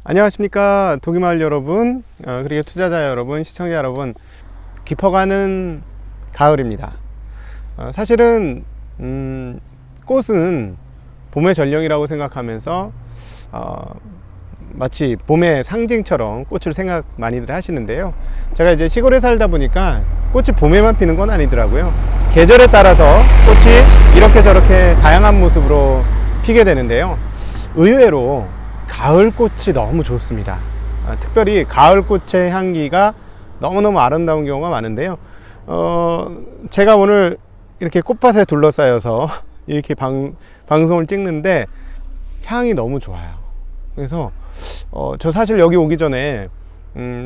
안녕하십니까 도기마을 여러분, 그리고 투자자 여러분, 시청자 여러분. 깊어가는 가을입니다. 사실은 꽃은 봄의 전령이라고 생각하면서 마치 봄의 상징처럼 꽃을 생각 많이들 하시는데요, 제가 이제 시골에 살다 보니까 꽃이 봄에만 피는 건 아니더라고요. 계절에 따라서 꽃이 이렇게 저렇게 다양한 모습으로 피게 되는데요, 의외로 가을꽃이 너무 좋습니다. 특별히 가을꽃의 향기가 너무너무 아름다운 경우가 많은데요, 제가 오늘 이렇게 꽃밭에 둘러싸여서 이렇게 방송을 찍는데 향이 너무 좋아요. 그래서 저 사실 여기 오기 전에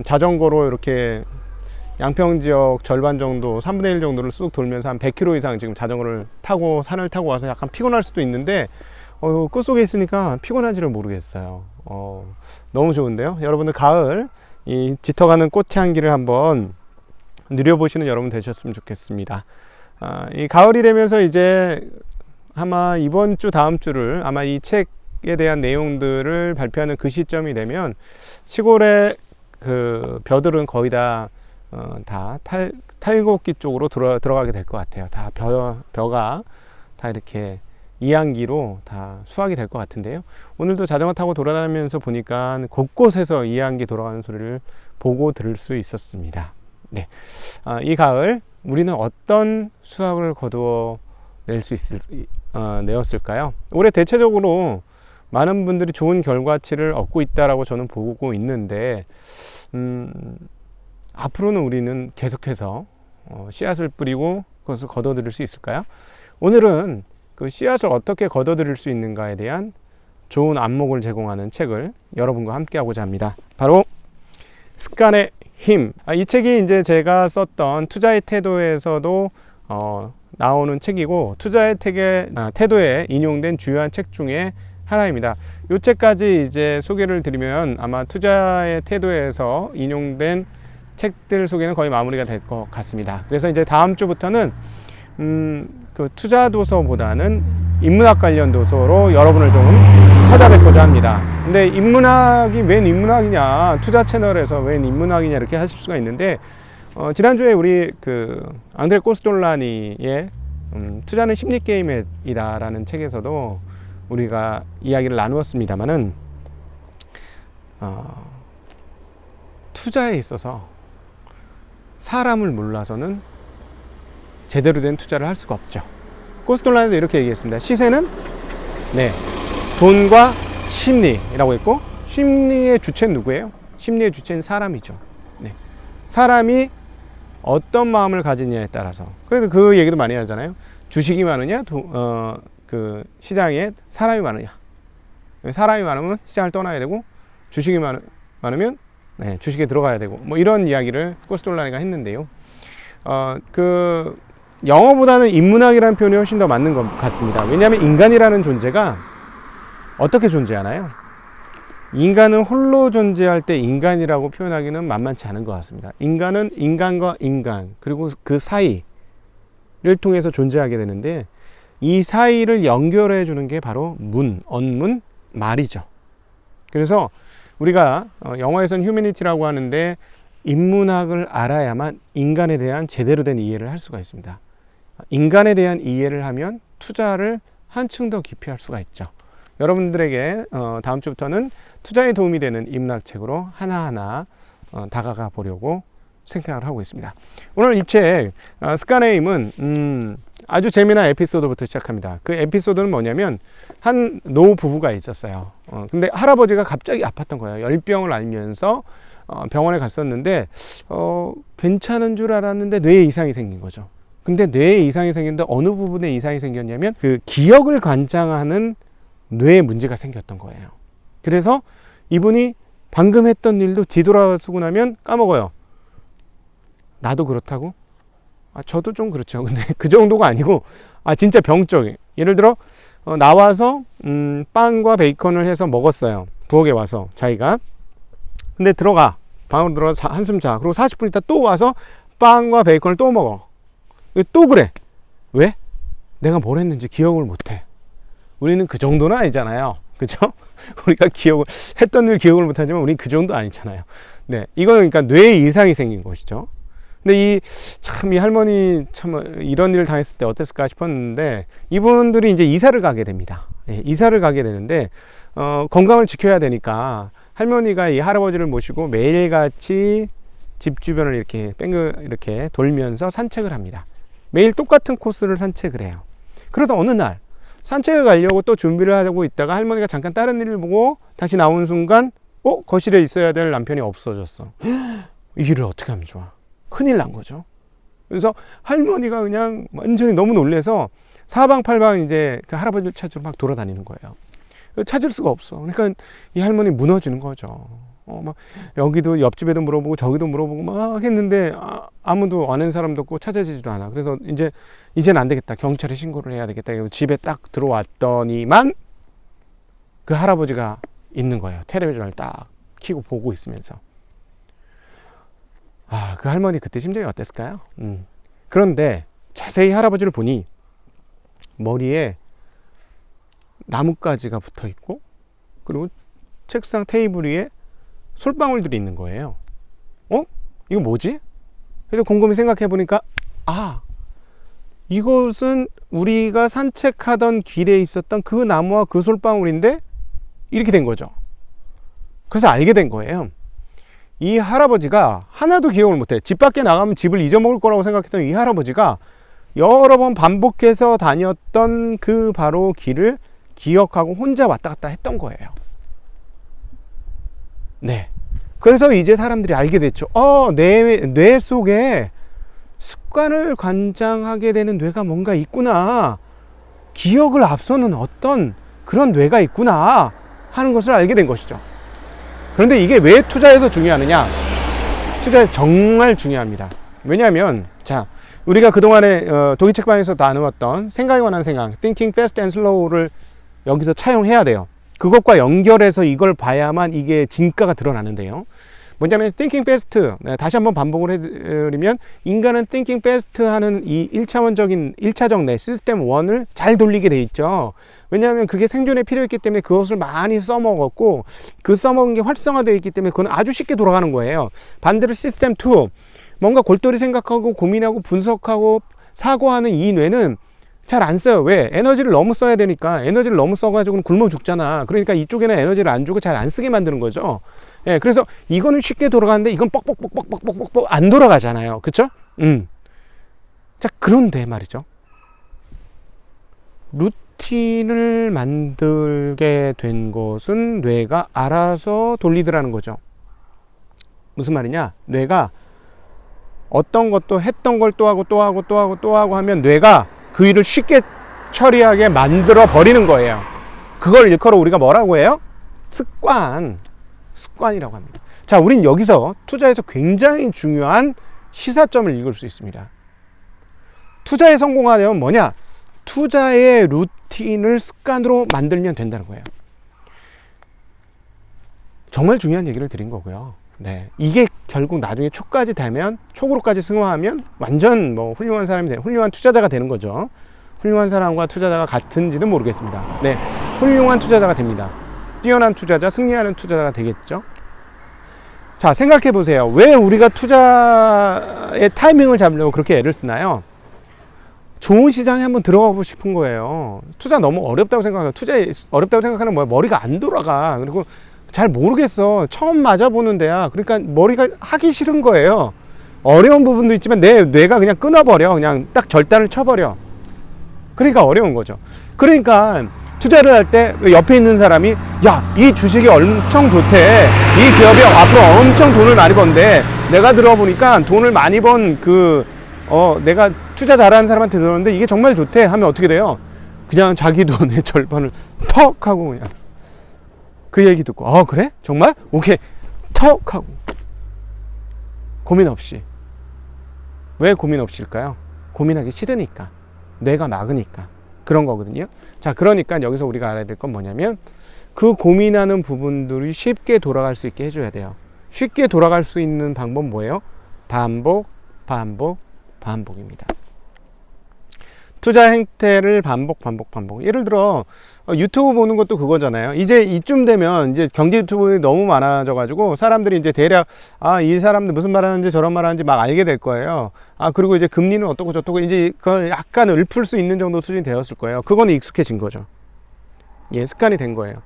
자전거로 이렇게 양평 지역 절반 정도, 3분의 1 정도를 쑥 돌면서 한 100km 이상 지금 자전거를 타고 산을 타고 와서 약간 피곤할 수도 있는데 꽃 속에 있으니까 피곤한지를 모르겠어요. 너무 좋은데요. 여러분들 가을 이 짙어가는 꽃향기를 한번 누려보시는 여러분 되셨으면 좋겠습니다. 이 가을이 되면서 이제 아마 이번 주 다음 주를 아마 이 책에 대한 내용들을 발표하는 그 시점이 되면 시골의 그 벼들은 거의 다 탈곡기 쪽으로 들어가게 될 것 같아요. 다 벼가 다 이렇게 이향기로 다 수확이 될 것 같은데요, 오늘도 자전거 타고 돌아다니면서 보니까 곳곳에서 이향기 돌아가는 소리를 보고 들을 수 있었습니다. 네. 이 가을 우리는 어떤 수확을 거두어 내었을까요? 올해 대체적으로 많은 분들이 좋은 결과치를 얻고 있다라고 저는 보고 있는데, 앞으로는 우리는 계속해서 씨앗을 뿌리고 그것을 거둬들일 수 있을까요? 오늘은 그 씨앗을 어떻게 거둬들일 수 있는가에 대한 좋은 안목을 제공하는 책을 여러분과 함께 하고자 합니다. 바로 습관의 힘. 이 책이 이제 제가 썼던 투자의 태도에서도 나오는 책이고, 투자의 태도에 인용된 주요한 책 중에 하나입니다. 이 책까지 이제 소개를 드리면 아마 투자의 태도에서 인용된 책들 소개는 거의 마무리가 될 것 같습니다. 그래서 이제 다음 주부터는 그 투자 도서보다는 인문학 관련 도서로 여러분을 좀 찾아뵙고자 합니다. 근데 인문학이 웬 인문학이냐, 투자 채널에서 웬 인문학이냐 이렇게 하실 수가 있는데, 지난주에 우리 그 앙드레 코스톨라니의 투자는 심리 게임이다 라는 책에서도 우리가 이야기를 나누었습니다만은, 투자에 있어서 사람을 몰라서는 제대로 된 투자를 할 수가 없죠. 코스톨라니도 이렇게 얘기했습니다. 시세는 돈과 심리라고 했고, 심리의 주체는 누구예요? 심리의 주체는 사람이죠. 사람이 어떤 마음을 가지냐에 따라서. 그래서 그 얘기도 많이 하잖아요. 주식이 많으냐, 그 시장에 사람이 많으냐. 사람이 많으면 시장을 떠나야 되고, 주식이 많으면 주식에 들어가야 되고, 뭐 이런 이야기를 코스톨라니가 했는데요. 영어보다는 인문학이라는 표현이 훨씬 더 맞는 것 같습니다. 왜냐하면 인간이라는 존재가 어떻게 존재하나요? 인간은 홀로 존재할 때 인간이라고 표현하기는 만만치 않은 것 같습니다. 인간은 인간과 인간, 그리고 그 사이를 통해서 존재하게 되는데, 이 사이를 연결해 주는 게 바로 언문, 말이죠. 그래서 우리가 영어에서는 휴머니티라고 하는데, 인문학을 알아야만 인간에 대한 제대로 된 이해를 할 수가 있습니다. 인간에 대한 이해를 하면 투자를 한층 더 깊이 할 수가 있죠. 여러분들에게 다음 주부터는 투자에 도움이 되는 인문학 책으로 하나하나 다가가 보려고 생각을 하고 있습니다. 오늘 이 책 습관의 힘은 아주 재미난 에피소드부터 시작합니다. 그 에피소드는 뭐냐면, 한 노 부부가 있었어요. 근데 할아버지가 갑자기 아팠던 거예요. 열병을 앓면서 병원에 갔었는데 괜찮은 줄 알았는데 뇌에 이상이 생긴 거죠. 근데 뇌에 이상이 생겼는데 어느 부분에 이상이 생겼냐면, 그 기억을 관장하는 뇌에 문제가 생겼던 거예요. 그래서 이분이 방금 했던 일도 뒤돌아서고 나면 까먹어요. 나도 그렇다고? 저도 좀 그렇죠. 근데 그 정도가 아니고 진짜 병적. 예를 들어 나와서 빵과 베이컨을 해서 먹었어요. 부엌에 와서 자기가. 근데 방으로 들어가서 한숨 자. 그리고 40분 있다 또 와서 빵과 베이컨을 또 먹어. 또 그래. 왜? 내가 뭘 했는지 기억을 못해. 우리는 그 정도는 아니잖아요. 그죠? 우리가 했던 일 기억을 못하지만 우리 그 정도 아니잖아요. 네, 이거는 그러니까 뇌에 이상이 생긴 것이죠. 근데 이 할머니 참 이런 일을 당했을 때 어땠을까 싶었는데, 이분들이 이제 이사를 가게 됩니다. 예, 이사를 가게 되는데, 건강을 지켜야 되니까 할머니가 이 할아버지를 모시고 매일같이 집 주변을 이렇게 돌면서 산책을 합니다. 매일 똑같은 코스를 산책을 해요. 그러다 어느 날 산책을 가려고 또 준비를 하고 있다가 할머니가 잠깐 다른 일을 보고 다시 나온 순간 거실에 있어야 될 남편이 없어졌어. 이 일을 어떻게 하면 좋아? 큰일 난 거죠. 그래서 할머니가 그냥 완전히 너무 놀래서 사방팔방 이제 그 할아버지를 찾으러 막 돌아다니는 거예요. 찾을 수가 없어. 그러니까 이 할머니 무너지는 거죠. 막 여기도 옆집에도 물어보고 저기도 물어보고 막 했는데 아무도 아는 사람도 없고 찾아지지도 않아. 그래서 이제는 안 되겠다. 경찰에 신고를 해야 되겠다. 집에 딱 들어왔더니만 그 할아버지가 있는 거예요. 텔레비전을 딱 켜고 보고 있으면서. 그 할머니 그때 심정이 어땠을까요? 그런데 자세히 할아버지를 보니 머리에 나뭇가지가 붙어 있고, 그리고 책상 테이블 위에 솔방울들이 있는 거예요. 이거 뭐지? 그래서 곰곰이 생각해 보니까 이것은 우리가 산책하던 길에 있었던 그 나무와 그 솔방울인데, 이렇게 된 거죠. 그래서 알게 된 거예요. 이 할아버지가 하나도 기억을 못해. 집 밖에 나가면 집을 잊어먹을 거라고 생각했던 이 할아버지가 여러 번 반복해서 다녔던 그 바로 길을 기억하고 혼자 왔다 갔다 했던 거예요. 네. 그래서 이제 사람들이 알게 됐죠. 뇌 속에 습관을 관장하게 되는 뇌가 뭔가 있구나. 기억을 앞서는 어떤 그런 뇌가 있구나 하는 것을 알게 된 것이죠. 그런데 이게 왜 투자에서 중요하느냐? 투자에서 정말 중요합니다. 왜냐하면 우리가 그동안에 독일 책방에서 나누었던 생각에 관한 생각, Thinking Fast and Slow를 여기서 차용해야 돼요. 그것과 연결해서 이걸 봐야만 이게 진가가 드러나는데요. 뭐냐면 Thinking Fast, 다시 한번 반복을 해드리면, 인간은 Thinking Fast 하는 이 1차적 뇌 시스템 1을 잘 돌리게 돼 있죠. 왜냐하면 그게 생존에 필요했기 때문에 그것을 많이 써먹었고, 그 써먹은 게 활성화되어 있기 때문에 그건 아주 쉽게 돌아가는 거예요. 반대로 시스템 2, 뭔가 골똘히 생각하고 고민하고 분석하고 사고하는 이 뇌는 잘 안 써요. 왜? 에너지를 너무 써야 되니까. 에너지를 너무 써가지고는 굶어 죽잖아. 그러니까 이쪽에는 에너지를 안 주고 잘 안 쓰게 만드는 거죠. 예, 그래서 이거는 쉽게 돌아가는데 이건 뻑뻑뻑뻑뻑뻑뻑 안 돌아가잖아요. 그쵸? 자, 그런데 말이죠. 루틴을 만들게 된 것은 뇌가 알아서 돌리더라는 거죠. 무슨 말이냐? 뇌가 어떤 것도 했던 걸 또 하고 또 하고 또 하고 또 하고 하면 뇌가 그 일을 쉽게 처리하게 만들어 버리는 거예요. 그걸 일컬어 우리가 뭐라고 해요? 습관이라고 합니다. 자, 우린 여기서 투자에서 굉장히 중요한 시사점을 읽을 수 있습니다. 투자에 성공하려면 뭐냐? 투자의 루틴을 습관으로 만들면 된다는 거예요. 정말 중요한 얘기를 드린 거고요. 네, 이게 결국 나중에 초까지 되면, 촉으로까지 승화하면 완전 훌륭한 사람이 되는, 훌륭한 투자자가 되는 거죠. 훌륭한 사람과 투자자가 같은지는 모르겠습니다. 네, 훌륭한 투자자가 됩니다. 뛰어난 투자자, 승리하는 투자자가 되겠죠. 자, 생각해 보세요. 왜 우리가 투자의 타이밍을 잡으려고 그렇게 애를 쓰나요? 좋은 시장에 한번 들어가고 싶은 거예요. 투자 너무 어렵다고 생각해요. 투자에 어렵다고 생각하는 뭐야? 머리가 안 돌아가. 그리고 잘 모르겠어. 처음 맞아보는 데야. 그러니까 머리가 하기 싫은 거예요. 어려운 부분도 있지만 내 뇌가 그냥 끊어버려. 그냥 딱 절단을 쳐버려. 그러니까 어려운 거죠. 그러니까 투자를 할 때 옆에 있는 사람이, 야, 이 주식이 엄청 좋대. 이 기업이 앞으로 엄청 돈을 많이 번대. 내가 들어보니까 돈을 많이 번 내가 투자 잘하는 사람한테 들었는데 이게 정말 좋대 하면 어떻게 돼요? 그냥 자기 돈의 절반을 턱 하고 그냥 그 얘기 듣고, 그래? 정말? 오케이. 턱 하고 고민 없이. 왜 고민 없이일까요? 고민하기 싫으니까. 뇌가 막으니까. 그런 거거든요. 자, 그러니까 여기서 우리가 알아야 될 건 뭐냐면, 그 고민하는 부분들이 쉽게 돌아갈 수 있게 해줘야 돼요. 쉽게 돌아갈 수 있는 방법 뭐예요? 반복입니다. 투자 행태를 반복. 예를 들어 유튜브 보는 것도 그거잖아요. 이제 이쯤 되면 이제 경제 유튜브가 너무 많아져 가지고 사람들이 이제 대략 이 사람들 무슨 말 하는지 저런 말 하는지 막 알게 될 거예요. 그리고 이제 금리는 어떻고 저떻고 이제 그 약간 읊을 수 있는 정도 수준이 되었을 거예요. 그거는 익숙해진 거죠. 예, 습관이 된 거예요.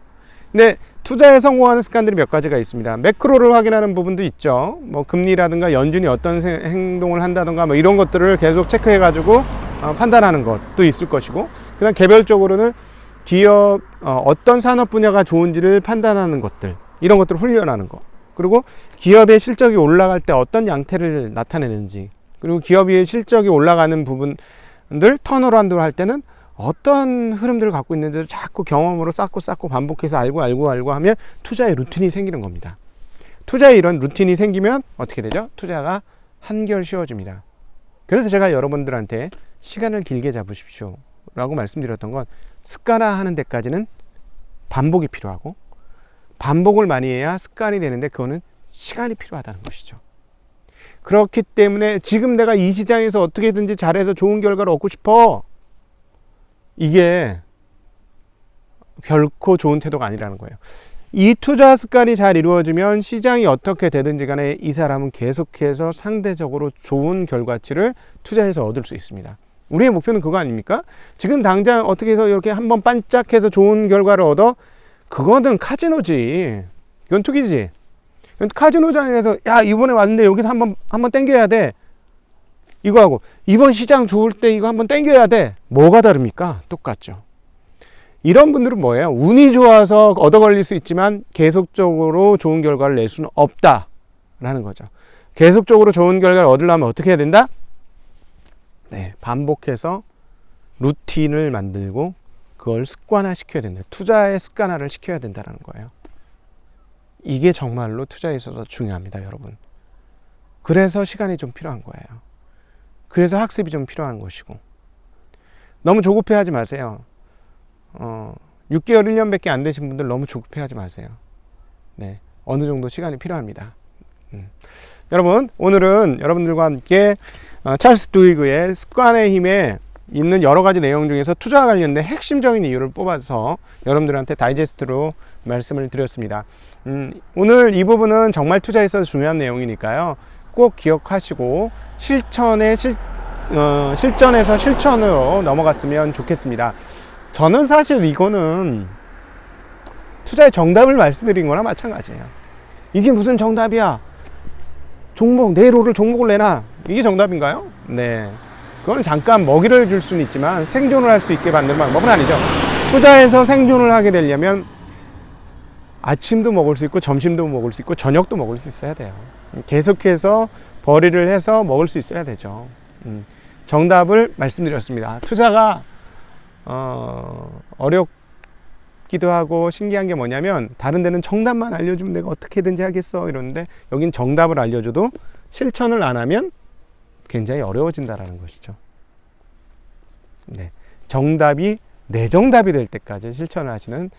근데 투자에 성공하는 습관들이 몇 가지가 있습니다. 매크로를 확인하는 부분도 있죠. 뭐 금리라든가 연준이 어떤 행동을 한다든가 뭐 이런 것들을 계속 체크해 가지고 판단하는 것도 있을 것이고, 그다음 개별적으로는 기업 어떤 산업 분야가 좋은지를 판단하는 것들, 이런 것들을 훈련하는 것, 그리고 기업의 실적이 올라갈 때 어떤 양태를 나타내는지, 그리고 기업의 실적이 올라가는 부분들 턴어라운드 할 때는 어떤 흐름들을 갖고 있는지를 자꾸 경험으로 쌓고 반복해서 알고 하면 투자의 루틴이 생기는 겁니다. 투자에 이런 루틴이 생기면 어떻게 되죠? 투자가 한결 쉬워집니다. 그래서 제가 여러분들한테 시간을 길게 잡으십시오 라고 말씀드렸던 건, 습관화하는 데까지는 반복이 필요하고, 반복을 많이 해야 습관이 되는데 그거는 시간이 필요하다는 것이죠. 그렇기 때문에 지금 내가 이 시장에서 어떻게든지 잘해서 좋은 결과를 얻고 싶어, 이게 결코 좋은 태도가 아니라는 거예요. 이 투자 습관이 잘 이루어지면 시장이 어떻게 되든지 간에 이 사람은 계속해서 상대적으로 좋은 결과치를 투자해서 얻을 수 있습니다. 우리의 목표는 그거 아닙니까? 지금 당장 어떻게 해서 이렇게 한번 반짝해서 좋은 결과를 얻어? 그거는 카지노지. 이건 투기지. 이건 카지노장에서 이번에 왔는데 여기서 한번 땡겨야 돼. 이거하고 이번 시장 좋을 때 이거 한번 땡겨야 돼. 뭐가 다릅니까? 똑같죠. 이런 분들은 뭐예요? 운이 좋아서 얻어 걸릴 수 있지만 계속적으로 좋은 결과를 낼 수는 없다라는 거죠. 계속적으로 좋은 결과를 얻으려면 어떻게 해야 된다? 네, 반복해서 루틴을 만들고 그걸 습관화 시켜야 된다. 투자의 습관화를 시켜야 된다는 거예요. 이게 정말로 투자에 있어서 중요합니다, 여러분. 그래서 시간이 좀 필요한 거예요. 그래서 학습이 좀 필요한 것이고, 너무 조급해 하지 마세요. 6개월, 1년밖에 안 되신 분들 너무 조급해 하지 마세요. 네, 어느 정도 시간이 필요합니다. 여러분, 오늘은 여러분들과 함께 찰스 두이그의 습관의 힘에 있는 여러 가지 내용 중에서 투자와 관련된 핵심적인 이유를 뽑아서 여러분들한테 다이제스트로 말씀을 드렸습니다. 오늘 이 부분은 정말 투자에 있어서 중요한 내용이니까요. 꼭 기억하시고 실전에서 실천으로 넘어갔으면 좋겠습니다. 저는 사실 이거는 투자의 정답을 말씀드린 거나 마찬가지예요. 이게 무슨 정답이야? 종목을 내놔. 이게 정답인가요? 네. 그건 잠깐 먹이를 줄 수는 있지만 생존을 할 수 있게 만드는 방법은 아니죠. 투자에서 생존을 하게 되려면 아침도 먹을 수 있고 점심도 먹을 수 있고 저녁도 먹을 수 있어야 돼요. 계속해서 벌이를 해서 먹을 수 있어야 되죠. 정답을 말씀드렸습니다. 투자가 어렵기도 하고 신기한 게 뭐냐면, 다른 데는 정답만 알려주면 내가 어떻게든지 하겠어 이러는데, 여긴 정답을 알려줘도 실천을 안 하면 굉장히 어려워진다라는 것이죠. 네, 정답이 내 정답이 될 때까지 실천을 하시는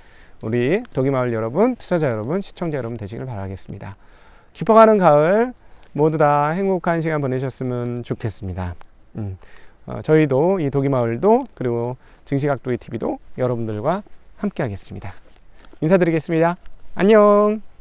우리 독이마을 여러분, 투자자 여러분, 시청자 여러분 되시길 바라겠습니다. 깊어가는 가을 모두 다 행복한 시간 보내셨으면 좋겠습니다. 저희도 이 독이마을도, 그리고 증시각도기TV도 여러분들과 함께 하겠습니다. 인사드리겠습니다. 안녕.